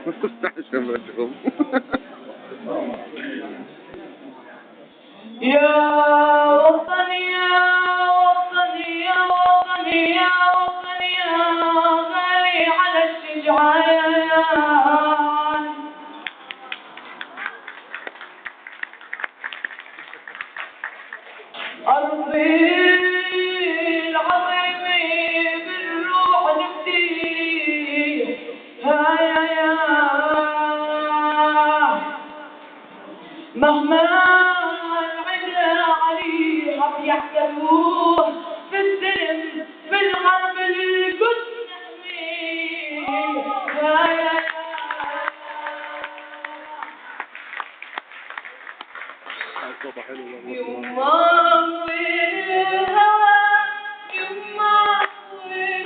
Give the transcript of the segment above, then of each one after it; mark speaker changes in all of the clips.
Speaker 1: عشان ما تقوم.
Speaker 2: يا وطني يا وطني يا وطني يا وطني يا غالي على الشجعان أرضي العظيمة بالروح نفديها يا مهما العدا عليها بيحتلوه في السلم في الغرب القدس نحميها يا يما وين الهوى يما وين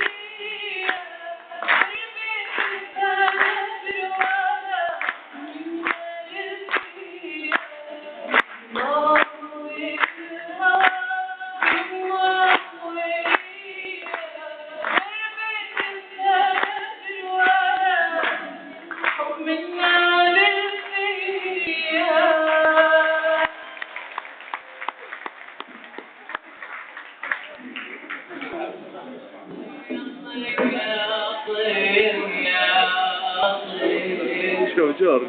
Speaker 1: شو جورج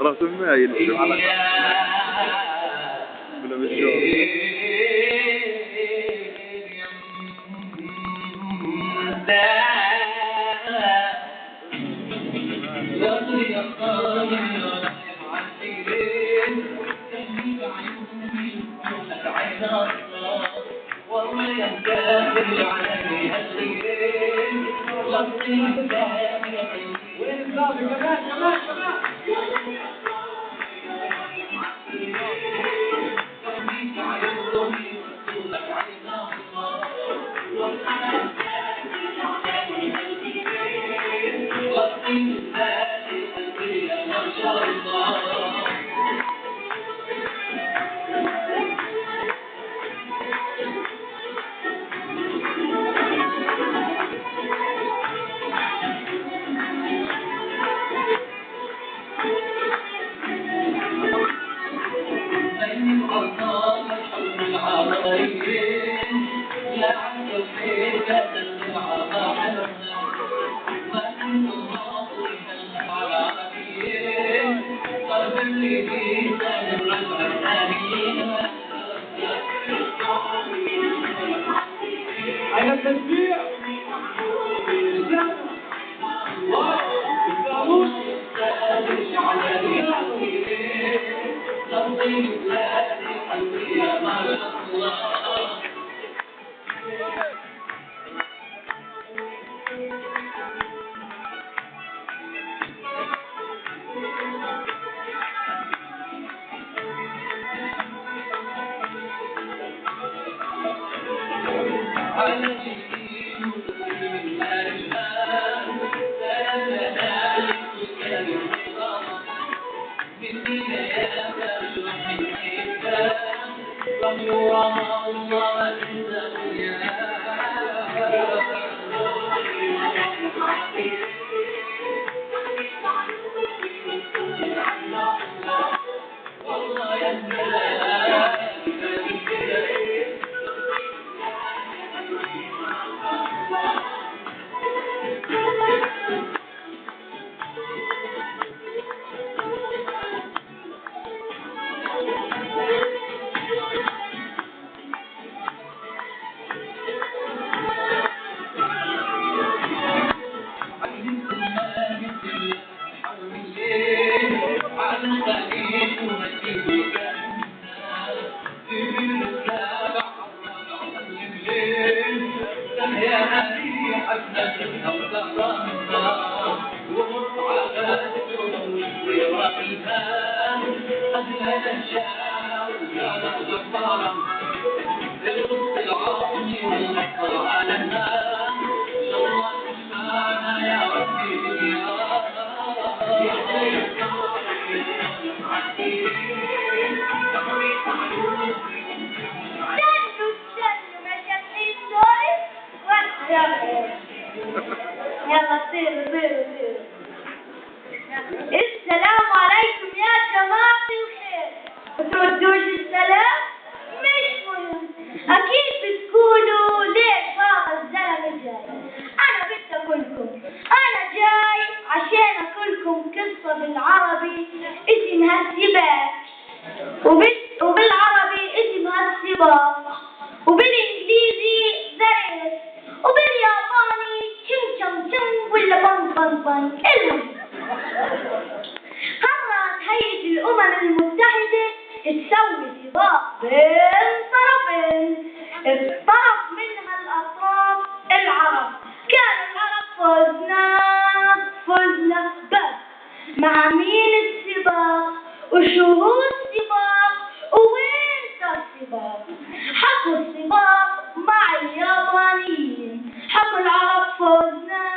Speaker 1: راس مايل بلا بالجورج
Speaker 2: على التشبيع يلا طيروا طيروا طيروا
Speaker 3: السلام عليكم يا جماعة الخير. بتردوش السلام؟ مش مهم. أكيد بتقولوا ليش بابا الزلمة جاي. أنا بدي أقولكم أنا جاي عشان أقولكم قصة بالعربي اسمها السباق، وبالعربي اسمها السباق، وبالإنجليزي ذا، وبالياباني تشم تشم تشم ولا بان بان بان. المهم قررت هيئة الأمم المتحدة تسوي سباق بين طرفين، الطرف منها الأطراف العرب. كان العرب فزنا بس مع مين السباق وشو هو السباق ووين السباق؟ حكوا السباق مع اليابانيين، حكوا العرب فزنا.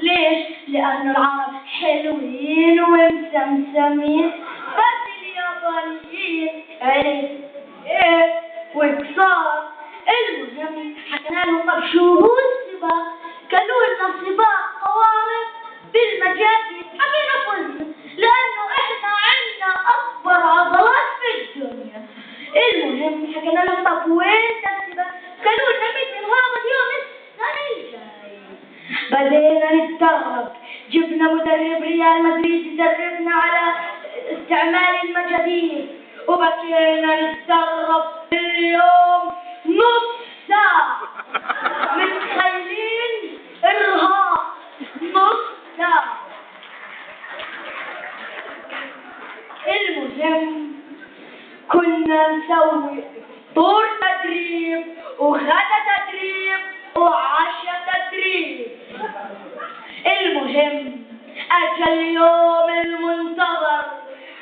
Speaker 3: ليش؟ لأن العرب حلوين ومسمسمين، بس اليابانيين وكسار. المهم حكينا لهم طب شو هو السباق؟ قالوا لنا سباق قوارب بالمجازي. حكينا فزنا لأنه إحنا عندنا أكبر عضلات في الدنيا. المهم حكينا لهم طب وين السباق؟ قالوا لنا مثل هذا اليوم السنة الجاية. بدينا نتدرب، جبنا مدرب ريال مدريد يدربنا على استعمال المجادير، وبكينا نتدرب اليوم نص ساعة. متخيلين إرهاق نص ساعة. المهم كنا نسوي طور تدريب وغدا تدريب وعشاء تدريب. المهم أجا اليوم المنتظر،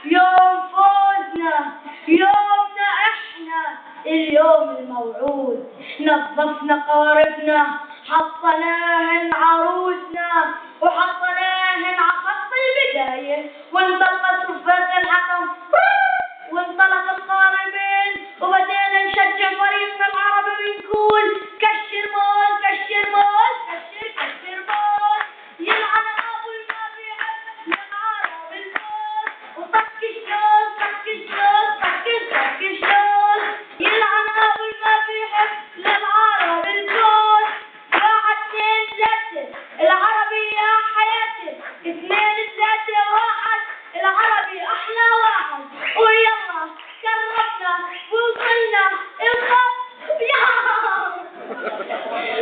Speaker 3: يوم فوزنا، يومنا إحنا، اليوم الموعود. نظفنا قواربنا، حطيناهن عروسنا وحطيناهن على خط البداية، وانطلقت صفات الحكم وانطلق القاربين، وبدينا نشجع فريقنا العربي ونقول كشر مول كشر مول كشر كشر مول، يلعن ابو المبيع للعرب المول، وطق الشوز طق الشوز طق طق الشوز، يلعن ابو المبيع للعرب المول. واحد اثنين ثلاثة العربي يا حياتي، اثنين ثلاثة واحد العربي احلى واحد، ويلا كرمنا ووصلنا الخط. يا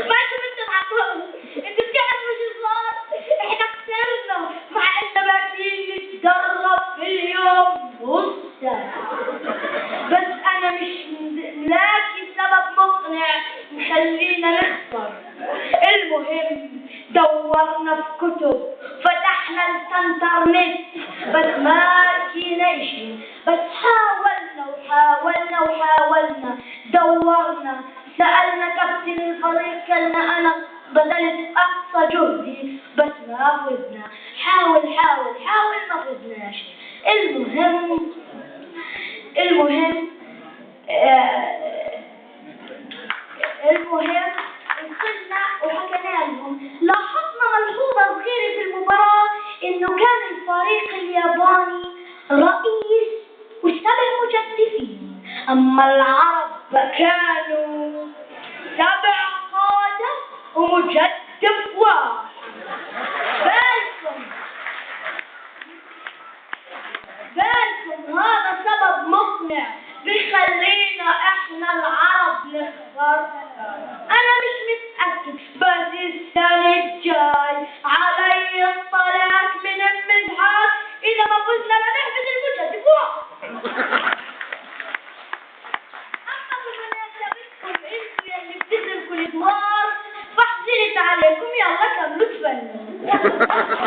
Speaker 3: ما انتوا بتضحكوا، انتوا بتعرفوا شو صار؟ احنا خسرنا مع اننا باقيين نتدرب في اليوم نص ساعة. بس انا مش ملاقي سبب مقنع مخلينا نخسر. المهم دورنا في كتب، فتحنا الانترنت، بس ما لقينا شيء. بس حاولنا دورنا، سألنا كابتن الفريق، قالنا أنا بذلت أقصى جهدي بس ما فزنا. حاول ما فزناش. المهم وصلنا وحكينا لهم. لاحظنا ملحوظة صغيرة في المباراة، إنه كان الفريق الياباني رئيس و7 مجدفين، أما العرب كانوا 7 قادة ومجدف واحد. بالكم هذا سبب مقنع بيخلينا احنا العرب نخسر. انا مش متأكد، بس السنة الجاي علي الطلاق من المزحف اذا ما فزنا لنحفظ المجدف واحد. اما بمناسبتكم انتوا يلي بتتركوا الدمار، فحصلت عليكم، يلا كملوا تفنوا.